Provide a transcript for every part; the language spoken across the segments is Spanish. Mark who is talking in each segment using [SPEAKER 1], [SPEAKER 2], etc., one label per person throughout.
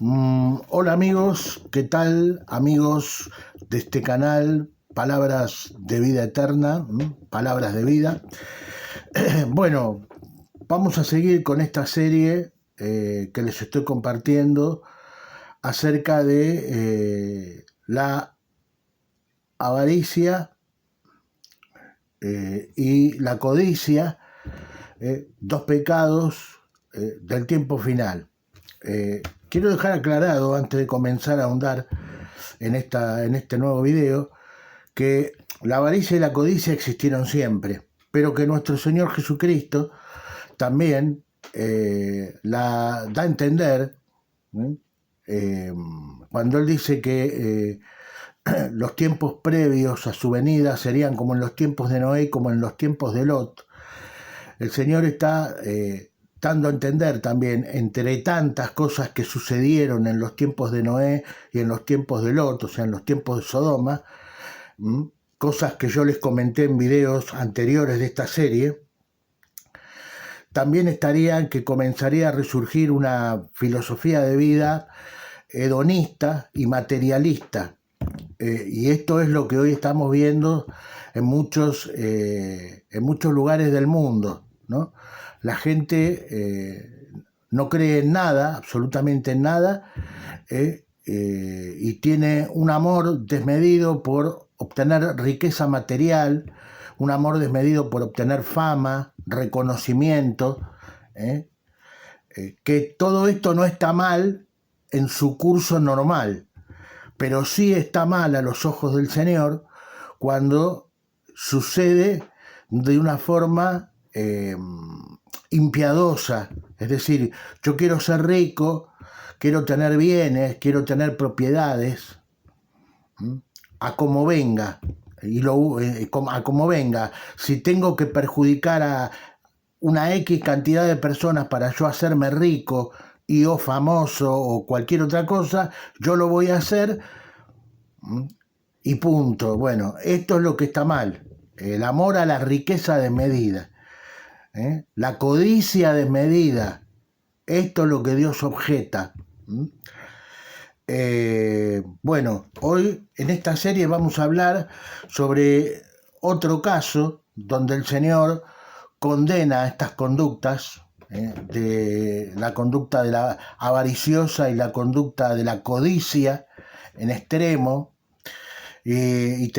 [SPEAKER 1] Hola amigos, ¿qué tal amigos de este canal Palabras de Vida Eterna? Palabras de Vida. Bueno, vamos a seguir con esta serie que les estoy compartiendo acerca de la avaricia y la codicia, dos pecados del tiempo final. Quiero dejar aclarado, antes de comenzar a ahondar en este nuevo video, que la avaricia y la codicia existieron siempre, pero que nuestro Señor Jesucristo también la da a entender cuando Él dice que los tiempos previos a su venida serían como en los tiempos de Noé y como en los tiempos de Lot. El Señor está dando a entender también, entre tantas cosas que sucedieron en los tiempos de Noé y en los tiempos de Lot, o sea, en los tiempos de Sodoma, cosas que yo les comenté en videos anteriores de esta serie, también estarían que comenzaría a resurgir una filosofía de vida hedonista y materialista. Y esto es lo que hoy estamos viendo en muchos lugares del mundo, ¿no? La gente no cree en nada, absolutamente en nada, y tiene un amor desmedido por obtener riqueza material, un amor desmedido por obtener fama, reconocimiento, que todo esto no está mal en su curso normal, pero sí está mal a los ojos del Señor cuando sucede de una forma impiadosa. Es decir, yo quiero ser rico, quiero tener bienes, quiero tener propiedades, a como venga, a como venga. Si tengo que perjudicar a una X cantidad de personas para yo hacerme rico y o famoso o cualquier otra cosa, yo lo voy a hacer y punto. Bueno, esto es lo que está mal. El amor a la riqueza desmedida, la codicia desmedida. Esto es lo que Dios objeta. Bueno, hoy en esta serie vamos a hablar sobre otro caso donde el Señor condena estas conductas, de la conducta de la avariciosa y la conducta de la codicia en extremo. Y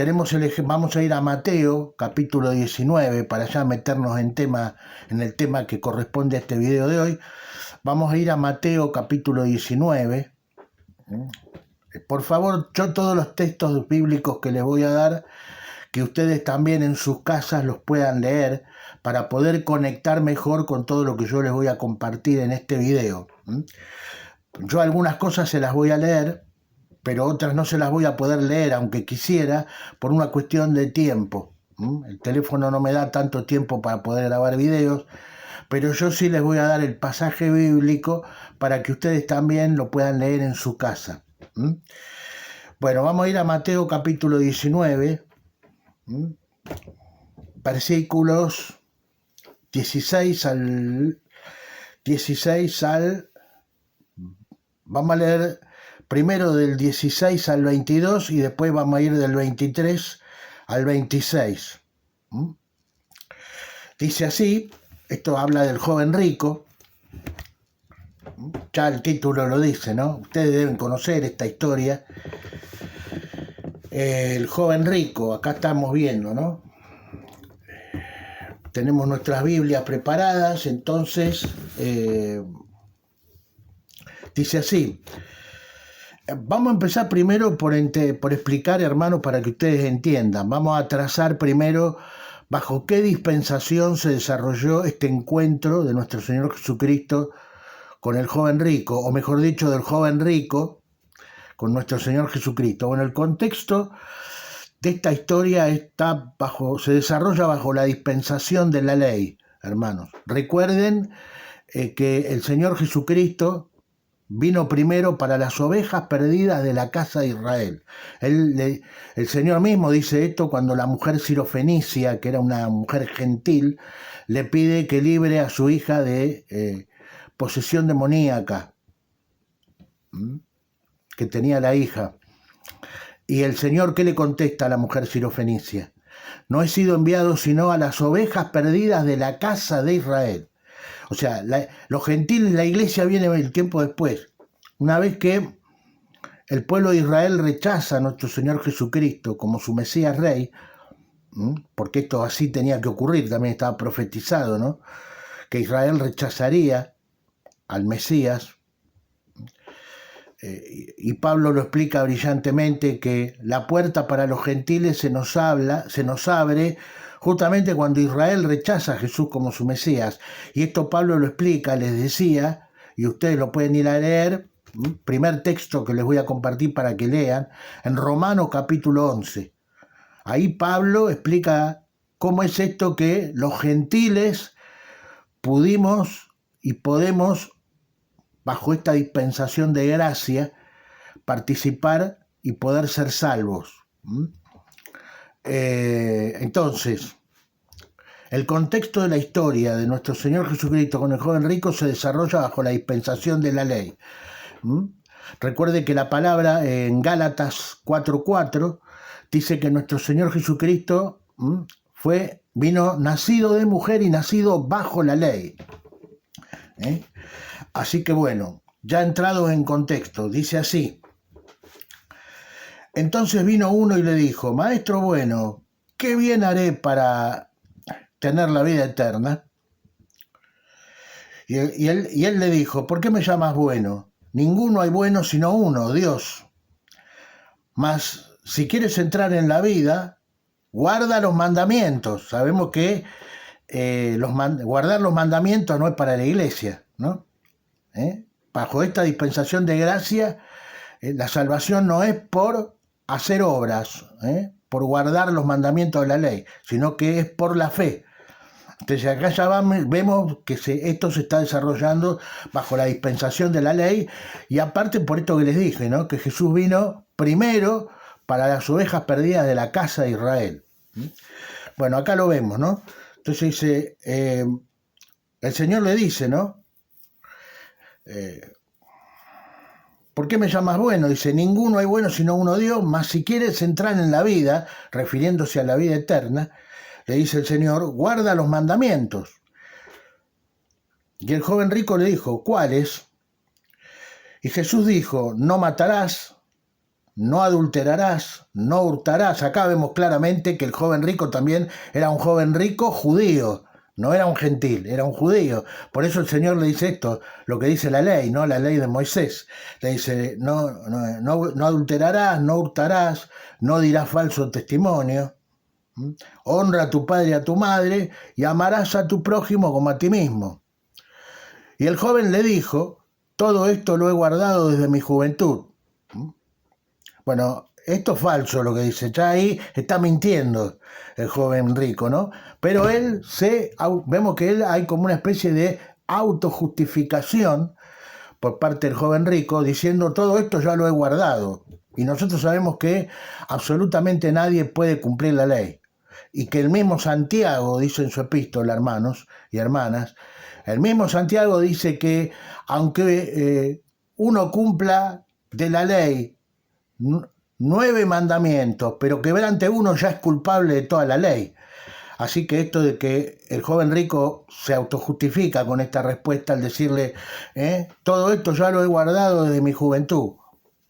[SPEAKER 1] vamos a ir a Mateo, capítulo 19, para ya meternos en el tema que corresponde a este video de hoy. Vamos a ir a Mateo, capítulo 19. Por favor, yo todos los textos bíblicos que les voy a dar, que ustedes también en sus casas los puedan leer para poder conectar mejor con todo lo que yo les voy a compartir en este video. Yo algunas cosas se las voy a leer, pero otras no se las voy a poder leer, aunque quisiera, por una cuestión de tiempo. El teléfono no me da tanto tiempo para poder grabar videos, pero yo sí les voy a dar el pasaje bíblico para que ustedes también lo puedan leer en su casa. Bueno, vamos a ir a Mateo capítulo 19, versículos 16 al... Vamos a leer primero del 16 al 22 y después vamos a ir del 23 al 26. Dice así, esto habla del joven rico. Ya el título lo dice, ¿no? Ustedes deben conocer esta historia. El joven rico, acá estamos viendo, ¿no? Tenemos nuestras Biblias preparadas, entonces dice así. Vamos a empezar primero por explicar, hermanos, para que ustedes entiendan. Vamos a trazar primero bajo qué dispensación se desarrolló este encuentro de nuestro Señor Jesucristo con el joven rico, o mejor dicho, del joven rico con nuestro Señor Jesucristo. Bueno, el contexto de esta historia se desarrolla bajo la dispensación de la ley, hermanos. Recuerden que el Señor Jesucristo vino primero para las ovejas perdidas de la casa de Israel. El Señor mismo dice esto cuando la mujer sirofenicia, que era una mujer gentil, le pide que libre a su hija de posesión demoníaca. que tenía la hija. Y el Señor, ¿qué le contesta a la mujer sirofenicia? No he sido enviado sino a las ovejas perdidas de la casa de Israel. O sea, los gentiles, la iglesia viene el tiempo después. Una vez que el pueblo de Israel rechaza a nuestro Señor Jesucristo como su Mesías Rey, porque esto así tenía que ocurrir, también estaba profetizado, ¿no? Que Israel rechazaría al Mesías. Y Pablo lo explica brillantemente, que la puerta para los gentiles se nos abre justamente cuando Israel rechaza a Jesús como su Mesías. Y esto Pablo lo explica, les decía, y ustedes lo pueden ir a leer, primer texto que les voy a compartir para que lean, en Romanos capítulo 11. Ahí Pablo explica cómo es esto que los gentiles pudimos y podemos, bajo esta dispensación de gracia, participar y poder ser salvos. Entonces, el contexto de la historia de nuestro Señor Jesucristo con el joven rico se desarrolla bajo la dispensación de la ley. Recuerde que la palabra en Gálatas 4:4 dice que nuestro Señor Jesucristo vino nacido de mujer y nacido bajo la ley. Así que bueno, ya entrados en contexto, dice así: entonces vino uno y le dijo, maestro bueno, ¿qué bien haré para tener la vida eterna? Y él le dijo, ¿por qué me llamas bueno? Ninguno hay bueno sino uno, Dios. Mas si quieres entrar en la vida, guarda los mandamientos. Sabemos que guardar los mandamientos no es para la iglesia, ¿no? Bajo esta dispensación de gracia, la salvación no es por hacer obras, por guardar los mandamientos de la ley, sino que es por la fe. Entonces acá ya vemos que esto se está desarrollando bajo la dispensación de la ley, y aparte por esto que les dije, ¿no? Que Jesús vino primero para las ovejas perdidas de la casa de Israel. Bueno, acá lo vemos, ¿no? Entonces dice, el Señor le dice, ¿no? ¿Por qué me llamas bueno? Dice, ninguno hay bueno sino uno Dios, mas si quieres entrar en la vida, refiriéndose a la vida eterna, le dice el Señor, guarda los mandamientos. Y el joven rico le dijo, ¿cuáles? Y Jesús dijo, no matarás, no adulterarás, no hurtarás. Acá vemos claramente que el joven rico también era un joven rico judío, no era un gentil, era un judío. Por eso el Señor le dice esto, lo que dice la ley, ¿no? La ley de Moisés. Le dice, no adulterarás, no hurtarás, no dirás falso testimonio. Honra a tu padre y a tu madre y amarás a tu prójimo como a ti mismo. Y el joven le dijo, todo esto lo he guardado desde mi juventud. Bueno, esto es falso lo que dice, ya ahí está mintiendo el joven rico, ¿no? Pero vemos que él hay como una especie de autojustificación por parte del joven rico, diciendo todo esto ya lo he guardado. Y nosotros sabemos que absolutamente nadie puede cumplir la ley. Y que el mismo Santiago dice en su epístola, hermanos y hermanas, el mismo Santiago dice que aunque uno cumpla de la ley 9 mandamientos, pero quebrante uno, ya es culpable de toda la ley. Así que esto de que el joven rico se autojustifica con esta respuesta al decirle, todo esto ya lo he guardado desde mi juventud.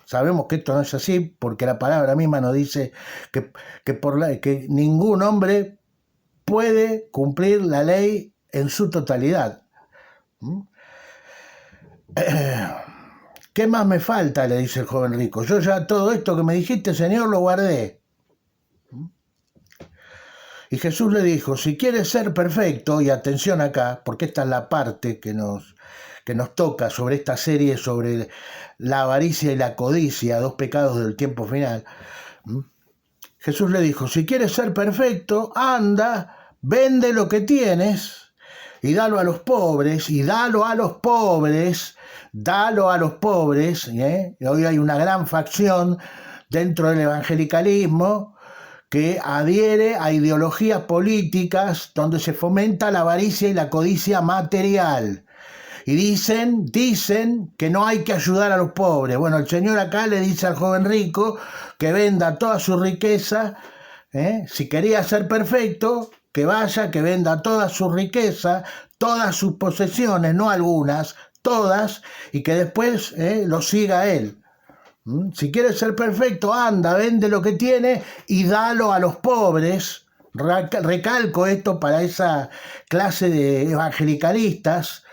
[SPEAKER 1] Sabemos que esto no es así, porque la palabra misma nos dice que ningún hombre puede cumplir la ley en su totalidad. ¿Qué más me falta?, le dice el joven rico. Yo ya todo esto que me dijiste, Señor, lo guardé. Y Jesús le dijo, si quieres ser perfecto, y atención acá, porque esta es la parte que nos toca sobre esta serie, sobre la avaricia y la codicia, 2 pecados del tiempo final. Jesús le dijo, si quieres ser perfecto, anda, vende lo que tienes y dalo a los pobres, y dalo a los pobres. Y hoy hay una gran facción dentro del evangelicalismo que adhiere a ideologías políticas donde se fomenta la avaricia y la codicia material. Y dicen que no hay que ayudar a los pobres. Bueno, el Señor acá le dice al joven rico que venda toda su riqueza, si quería ser perfecto, que vaya, que venda toda su riqueza, todas sus posesiones, no algunas, todas, y que después lo siga él. Si quieres ser perfecto, anda, vende lo que tiene y dalo a los pobres. Recalco esto para esa clase de evangelicalistas,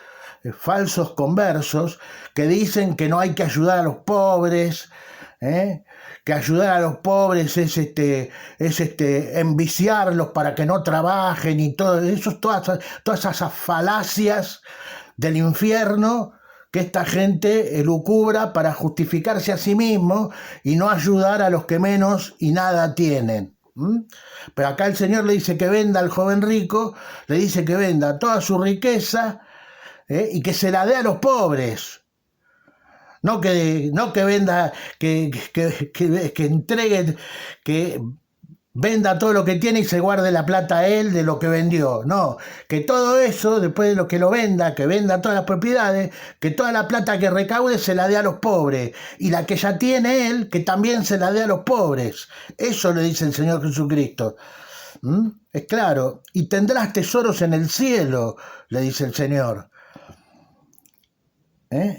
[SPEAKER 1] falsos conversos, que dicen que no hay que ayudar a los pobres, que ayudar a los pobres es enviciarlos para que no trabajen y todo eso, todas esas falacias del infierno que esta gente elucubra para justificarse a sí mismo y no ayudar a los que menos y nada tienen. Pero acá el Señor le dice que venda al joven rico, le dice que venda toda su riqueza y que se la dé a los pobres. No que venda, que entregue, que venda todo lo que tiene y se guarde la plata a él de lo que vendió. No, que todo eso, después de lo que lo venda, que venda todas las propiedades, que toda la plata que recaude se la dé a los pobres. Y la que ya tiene él, que también se la dé a los pobres. Eso le dice el Señor Jesucristo. Es claro. Y tendrás tesoros en el cielo, le dice el Señor.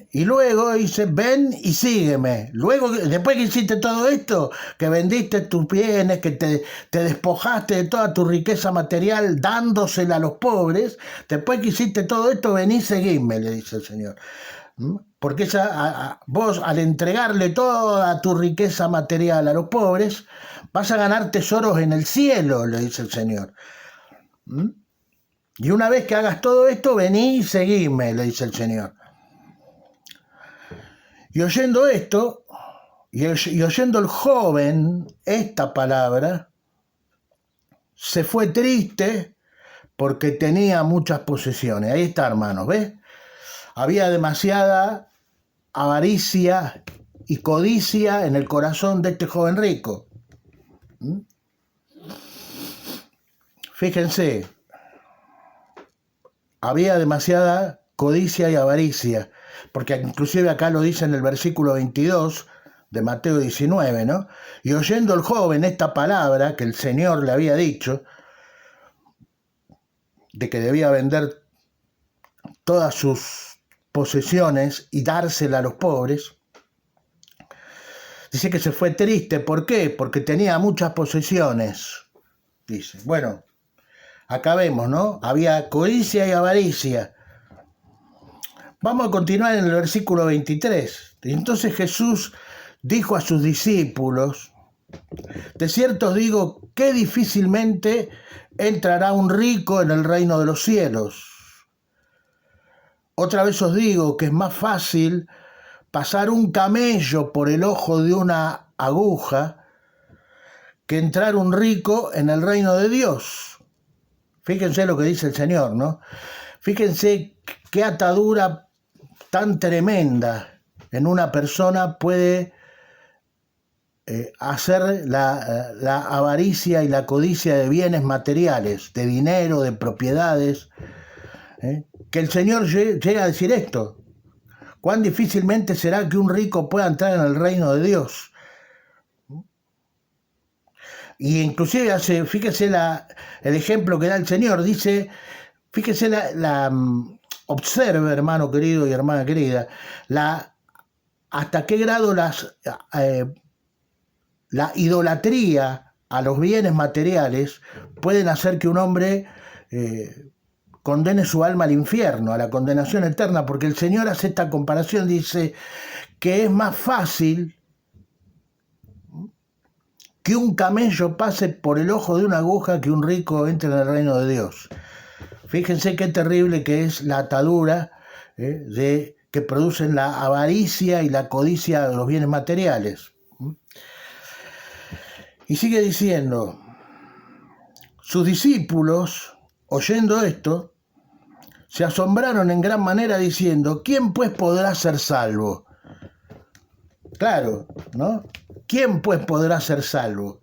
[SPEAKER 1] Y luego dice, ven y sígueme. Luego, después que hiciste todo esto, que vendiste tus bienes, que te despojaste de toda tu riqueza material dándosela a los pobres, después que hiciste todo esto, ven y seguime, le dice el Señor. Porque vos, al entregarle toda tu riqueza material a los pobres, vas a ganar tesoros en el cielo, le dice el Señor. Y una vez que hagas todo esto, vení y seguime, le dice el Señor. Y oyendo esto, y oyendo el joven esta palabra, se fue triste porque tenía muchas posesiones. Ahí está, hermanos, ¿ves? Había demasiada avaricia y codicia en el corazón de este joven rico. Fíjense, había demasiada codicia y avaricia, porque inclusive acá lo dice en el versículo 22 de Mateo 19, ¿no? Y oyendo el joven esta palabra que el Señor le había dicho, de que debía vender todas sus posesiones y dársela a los pobres, dice que se fue triste. ¿Por qué? Porque tenía muchas posesiones. Dice, bueno, acá vemos, ¿no? Había codicia y avaricia. Vamos a continuar en el versículo 23. Entonces Jesús dijo a sus discípulos, de cierto os digo que difícilmente entrará un rico en el reino de los cielos. Otra vez os digo que es más fácil pasar un camello por el ojo de una aguja que entrar un rico en el reino de Dios. Fíjense lo que dice el Señor, ¿no? Fíjense qué atadura tan tremenda en una persona puede hacer la avaricia y la codicia de bienes materiales, de dinero, de propiedades. Que el Señor llega a decir esto. ¿Cuán difícilmente será que un rico pueda entrar en el reino de Dios? Y inclusive fíjese el ejemplo que da el Señor. Dice, fíjese observe, hermano querido y hermana querida, hasta qué grado la idolatría a los bienes materiales pueden hacer que un hombre condene su alma al infierno, a la condenación eterna, porque el Señor hace esta comparación, dice que es más fácil que un camello pase por el ojo de una aguja que un rico entre en el reino de Dios. Fíjense qué terrible que es la atadura que producen la avaricia y la codicia de los bienes materiales. Y sigue diciendo, sus discípulos, oyendo esto, se asombraron en gran manera diciendo, ¿quién pues podrá ser salvo? Claro, ¿no? ¿Quién pues podrá ser salvo?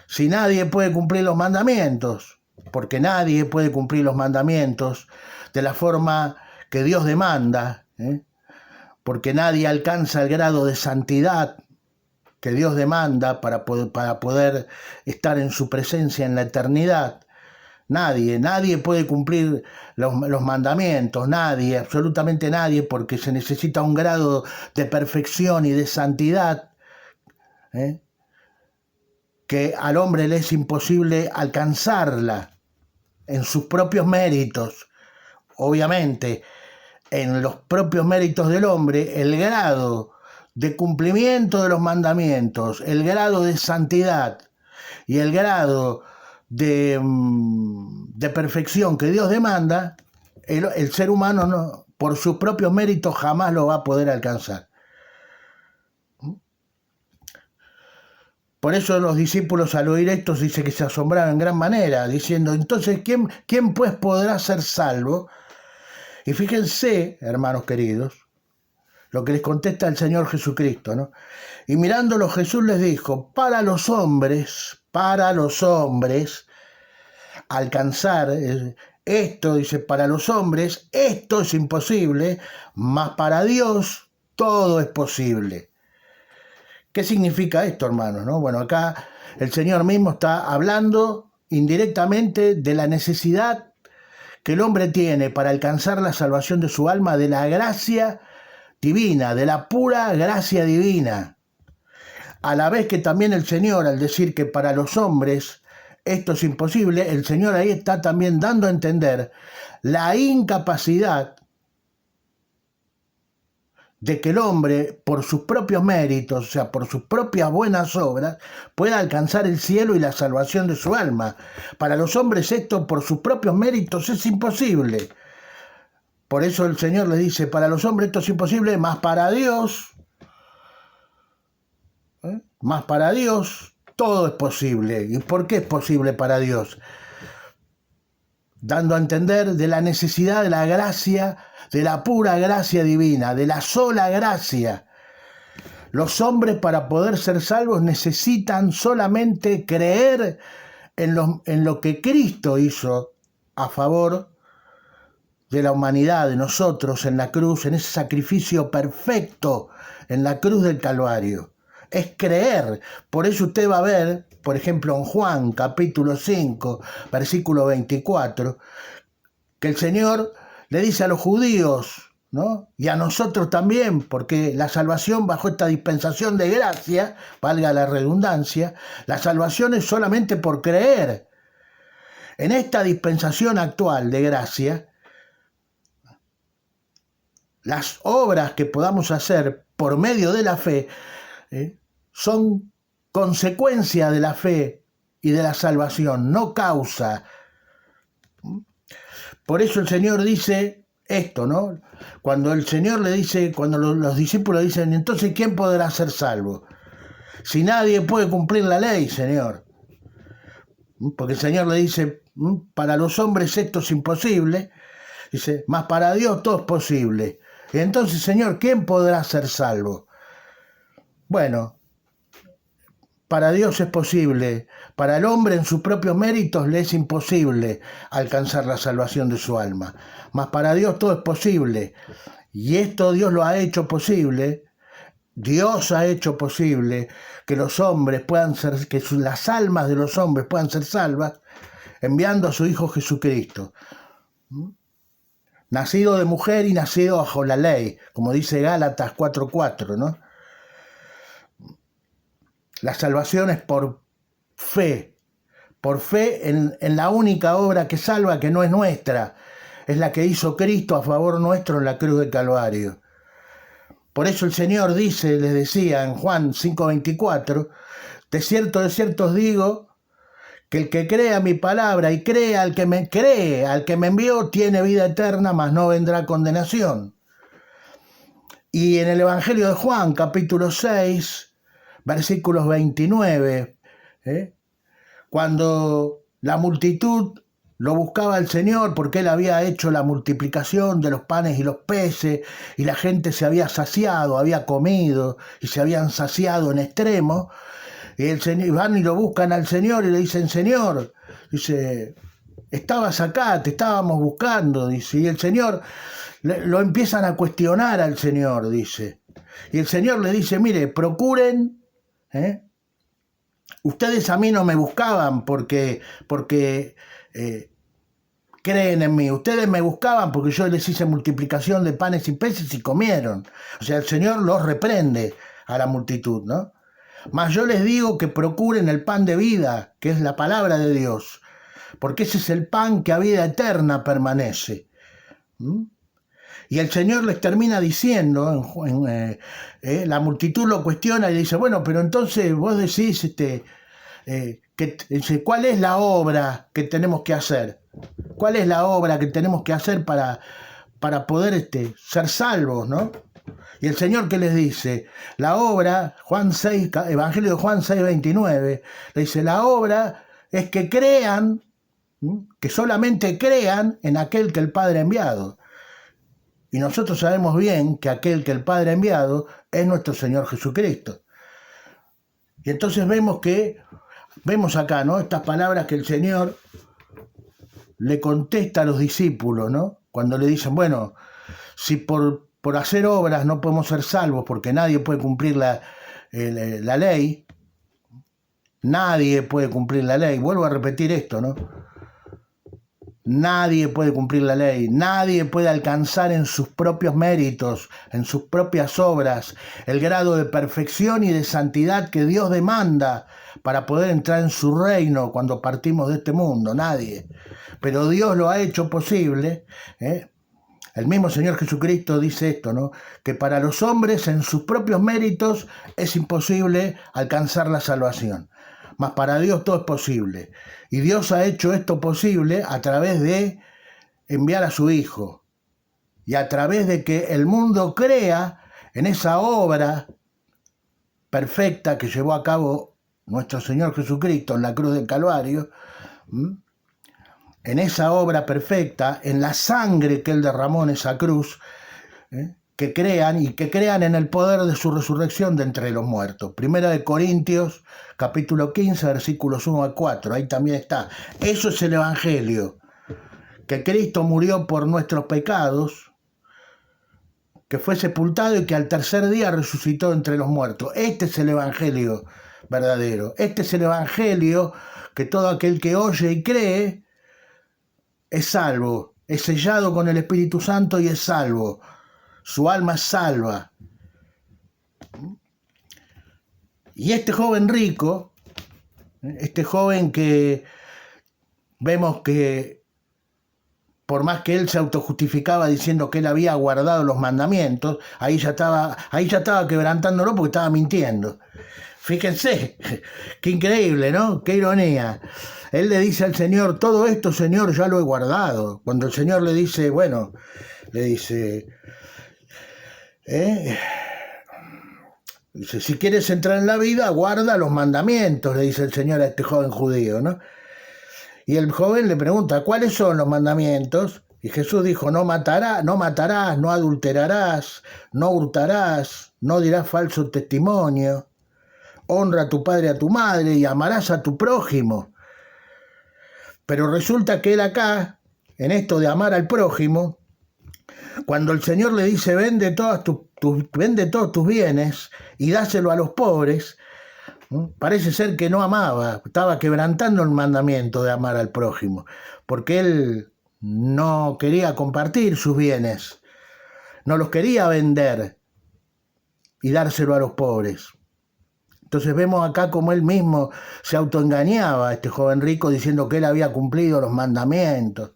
[SPEAKER 1] Si nadie puede cumplir los mandamientos, porque nadie puede cumplir los mandamientos de la forma que Dios demanda, porque nadie alcanza el grado de santidad que Dios demanda para poder estar en su presencia en la eternidad. Nadie puede cumplir los mandamientos, nadie, absolutamente nadie, porque se necesita un grado de perfección y de santidad que al hombre le es imposible alcanzarla en sus propios méritos. Obviamente, en los propios méritos del hombre, el grado de cumplimiento de los mandamientos, el grado de santidad y el grado de perfección que Dios demanda, el ser humano no, por sus propios méritos jamás lo va a poder alcanzar. Por eso los discípulos al oír esto dice que se asombraron en gran manera, diciendo, entonces, ¿quién pues podrá ser salvo? Y fíjense, hermanos queridos, lo que les contesta el Señor Jesucristo, ¿no? Y mirándolo Jesús les dijo, para los hombres, alcanzar esto, dice, para los hombres esto es imposible, mas para Dios todo es posible. ¿Qué significa esto, hermanos? ¿No? Bueno, acá el Señor mismo está hablando indirectamente de la necesidad que el hombre tiene para alcanzar la salvación de su alma, de la gracia divina, de la pura gracia divina. A la vez que también el Señor, al decir que para los hombres esto es imposible, el Señor ahí está también dando a entender la incapacidad de que el hombre, por sus propios méritos, o sea, por sus propias buenas obras, pueda alcanzar el cielo y la salvación de su alma. Para los hombres esto, por sus propios méritos, es imposible. Por eso el Señor le dice, para los hombres esto es imposible, mas para Dios todo es posible. ¿Y por qué es posible para Dios? Dando a entender de la necesidad de la gracia, de la pura gracia divina, de la sola gracia. Los hombres, para poder ser salvos, necesitan solamente creer en lo que Cristo hizo a favor de la humanidad, de nosotros, en la cruz, en ese sacrificio perfecto en la cruz del Calvario. Es creer. Por eso usted va a ver, por ejemplo, en Juan capítulo 5, versículo 24, que el Señor le dice a los judíos, ¿no? Y a nosotros también, porque la salvación bajo esta dispensación de gracia, valga la redundancia, la salvación es solamente por creer. En esta dispensación actual de gracia, las obras que podamos hacer por medio de la fe son consecuencia de la fe y de la salvación, no causa. Por eso el Señor dice esto, ¿no? Cuando el Señor le dice, cuando los discípulos dicen, entonces, ¿quién podrá ser salvo? Si nadie puede cumplir la ley, Señor. Porque el Señor le dice, para los hombres esto es imposible, dice, mas para Dios todo es posible. Y entonces, Señor, ¿quién podrá ser salvo? Bueno, para Dios es posible, para el hombre en sus propios méritos le es imposible alcanzar la salvación de su alma, mas para Dios todo es posible, y esto Dios lo ha hecho posible. Dios ha hecho posible que los hombres puedan ser, que las almas de los hombres puedan ser salvas, enviando a su Hijo Jesucristo, nacido de mujer y nacido bajo la ley, como dice Gálatas 4:4, ¿no? La salvación es por fe en la única obra que salva, que no es nuestra, es la que hizo Cristo a favor nuestro en la cruz del Calvario. Por eso el Señor dice, les decía en Juan 5:24, de cierto os digo, que el que crea mi palabra y cree al que me envió, tiene vida eterna, mas no vendrá condenación. Y en el Evangelio de Juan, capítulo 6, versículos 29, cuando la multitud lo buscaba al Señor porque Él había hecho la multiplicación de los panes y los peces y la gente se había saciado, había comido y se habían saciado en extremo, y van y lo buscan al Señor y le dicen, Señor, dice, estabas acá, te estábamos buscando, dice. Y el Señor, lo empiezan a cuestionar al Señor, dice. Y el Señor le dice, mire, procuren, ustedes a mí no me buscaban porque creen en mí. Ustedes me buscaban porque yo les hice multiplicación de panes y peces y comieron. O sea, el Señor los reprende a la multitud, ¿no? Mas yo les digo que procuren el pan de vida, que es la palabra de Dios, porque ese es el pan que a vida eterna permanece. Y el Señor les termina diciendo, la multitud lo cuestiona y le dice, bueno, pero entonces vos decís, ¿cuál es la obra que tenemos que hacer? ¿Cuál es la obra que tenemos que hacer para poder ser salvos, ¿no? Y el Señor, ¿qué les dice? La obra, Evangelio de Juan 6:29, le dice, la obra es que crean, que solamente crean en aquel que el Padre ha enviado. Y nosotros sabemos bien que aquel que el Padre ha enviado es nuestro Señor Jesucristo. Y entonces vemos acá, ¿no? Estas palabras que el Señor le contesta a los discípulos, ¿no? Cuando le dicen, bueno, si por hacer obras no podemos ser salvos porque nadie puede cumplir la ley, nadie puede cumplir la ley. Vuelvo a repetir esto, ¿no? Nadie puede cumplir la ley, nadie puede alcanzar en sus propios méritos, en sus propias obras, el grado de perfección y de santidad que Dios demanda para poder entrar en su reino cuando partimos de este mundo, nadie. Pero Dios lo ha hecho posible, El mismo Señor Jesucristo dice esto, ¿no? Que para los hombres en sus propios méritos es imposible alcanzar la salvación. Mas para Dios todo es posible. Y Dios ha hecho esto posible a través de enviar a su Hijo. Y a través de que el mundo crea en esa obra perfecta que llevó a cabo nuestro Señor Jesucristo en la cruz del Calvario, en esa obra perfecta, en la sangre que Él derramó en esa cruz, que crean en el poder de su resurrección de entre los muertos. Primera de Corintios, capítulo 15, versículos 1 al 4, ahí también está. Eso es el Evangelio, que Cristo murió por nuestros pecados, que fue sepultado y que al tercer día resucitó entre los muertos. Este es el Evangelio verdadero. Este es el Evangelio que todo aquel que oye y cree es salvo, es sellado con el Espíritu Santo y es salvo. Su alma es salva. Y este joven rico, este joven que vemos que por más que él se autojustificaba diciendo que él había guardado los mandamientos, ahí ya estaba quebrantándolo porque estaba mintiendo. Fíjense, qué increíble, ¿no? Qué ironía. Él le dice al Señor, todo esto, Señor, ya lo he guardado. Cuando el Señor le dice, dice, si quieres entrar en la vida, guarda los mandamientos, le dice el Señor a este joven judío, ¿no? Y el joven le pregunta, ¿cuáles son los mandamientos? Y Jesús dijo, no matarás, no adulterarás, no hurtarás, no dirás falso testimonio, honra a tu padre y a tu madre y amarás a tu prójimo. Pero resulta que él acá, en esto de amar al prójimo, cuando el Señor le dice, vende todos tus bienes y dáselo a los pobres, parece ser que no amaba, estaba quebrantando el mandamiento de amar al prójimo, porque él no quería compartir sus bienes, no los quería vender y dárselo a los pobres. Entonces vemos acá como él mismo se autoengañaba, este joven rico, diciendo que él había cumplido los mandamientos.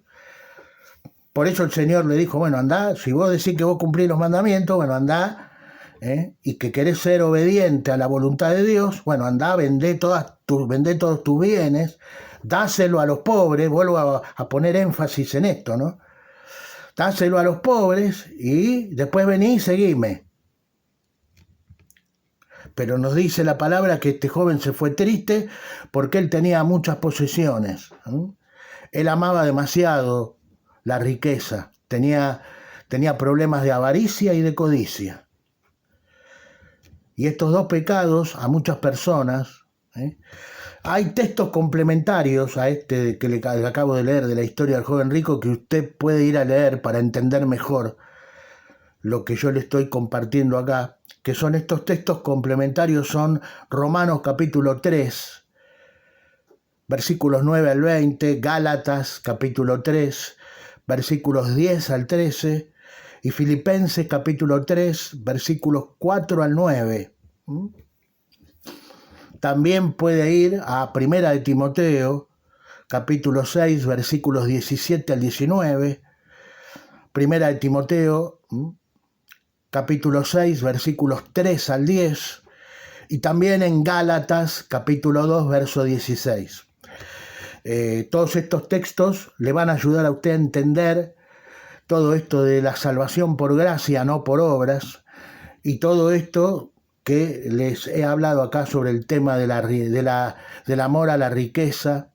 [SPEAKER 1] Por eso el Señor le dijo, bueno, andá, si vos decís que vos cumplís los mandamientos, bueno, andá, y que querés ser obediente a la voluntad de Dios, bueno, andá, vendé todos tus bienes, dáselo a los pobres, vuelvo a poner énfasis en esto, ¿no? Dáselo a los pobres y después vení y seguime. Pero nos dice la palabra que este joven se fue triste porque él tenía muchas posesiones. Él amaba demasiado la riqueza, tenía problemas de avaricia y de codicia. Y estos dos pecados a muchas personas ¿eh? Hay textos complementarios a este que le acabo de leer de la historia del joven rico que usted puede ir a leer para entender mejor lo que yo le estoy compartiendo acá, que son estos textos complementarios, son Romanos capítulo 3, versículos 9 al 20, Gálatas capítulo 3, versículos 10 al 13, y Filipenses capítulo 3, versículos 4 al 9. También puede ir a Primera de Timoteo, capítulo 6, versículos 17 al 19, Primera de Timoteo, capítulo 6, versículos 3 al 10, y también en Gálatas, capítulo 2, verso 16. Todos estos textos le van a ayudar a usted a entender todo esto de la salvación por gracia, no por obras, y todo esto que les he hablado acá sobre el tema del amor a la riqueza,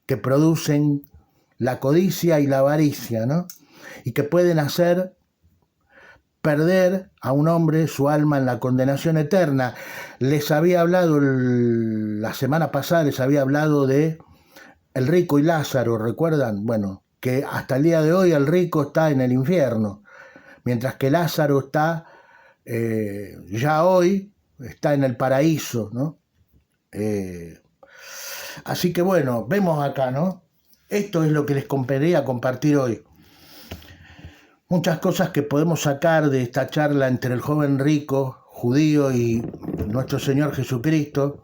[SPEAKER 1] que producen la codicia y la avaricia, ¿no? Y que pueden hacer perder a un hombre su alma en la condenación eterna. Les había hablado la semana pasada, les había hablado de el rico y Lázaro, ¿recuerdan? Bueno, que hasta el día de hoy el rico está en el infierno, mientras que Lázaro está, ya hoy, está en el paraíso, ¿no? Así que bueno, vemos acá, ¿no? Esto es lo que les quería compartir hoy. Muchas cosas que podemos sacar de esta charla entre el joven rico, judío, y nuestro Señor Jesucristo.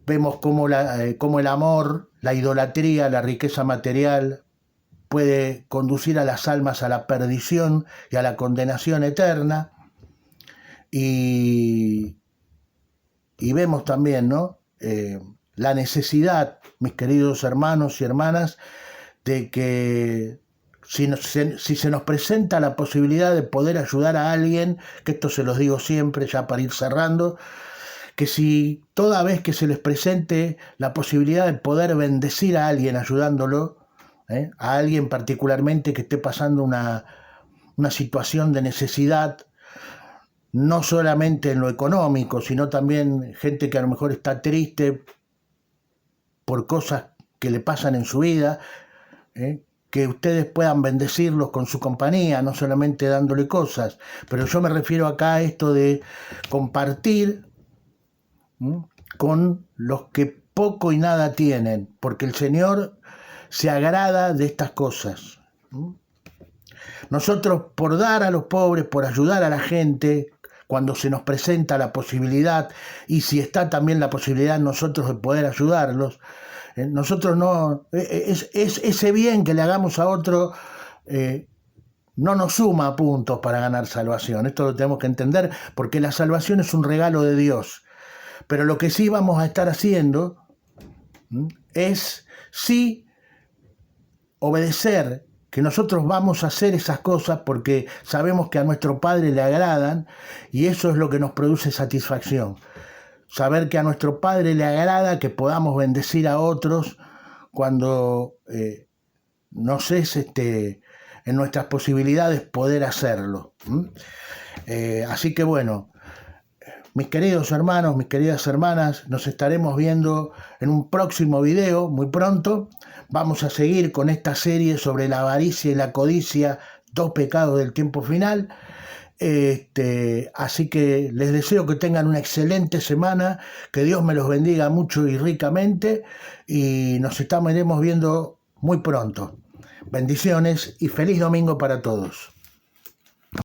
[SPEAKER 1] Vemos cómo el amor, la idolatría, la riqueza material puede conducir a las almas a la perdición y a la condenación eterna. Y vemos también, ¿no? La necesidad, mis queridos hermanos y hermanas, de que si se nos presenta la posibilidad de poder ayudar a alguien, que esto se los digo siempre ya para ir cerrando, que si toda vez que se les presente la posibilidad de poder bendecir a alguien ayudándolo, a alguien particularmente que esté pasando una situación de necesidad, no solamente en lo económico, sino también gente que a lo mejor está triste por cosas que le pasan en su vida, que ustedes puedan bendecirlos con su compañía, no solamente dándole cosas. Pero yo me refiero acá a esto de compartir con los que poco y nada tienen, porque el Señor se agrada de estas cosas. Nosotros, por dar a los pobres, por ayudar a la gente, cuando se nos presenta la posibilidad, y si está también la posibilidad nosotros de poder ayudarlos, nosotros no, ese bien que le hagamos a otro no nos suma puntos para ganar salvación. Esto lo tenemos que entender, porque la salvación es un regalo de Dios. Pero lo que sí vamos a estar haciendo es sí obedecer, que nosotros vamos a hacer esas cosas porque sabemos que a nuestro Padre le agradan, y eso es lo que nos produce satisfacción. Saber que a nuestro Padre le agrada que podamos bendecir a otros cuando nos es en nuestras posibilidades poder hacerlo. Así que bueno, mis queridos hermanos, mis queridas hermanas, nos estaremos viendo en un próximo video muy pronto. Vamos a seguir con esta serie sobre la avaricia y la codicia, dos pecados del tiempo final. Así que les deseo que tengan una excelente semana, que Dios me los bendiga mucho y ricamente, y nos estaremos viendo muy pronto. Bendiciones y feliz domingo para todos.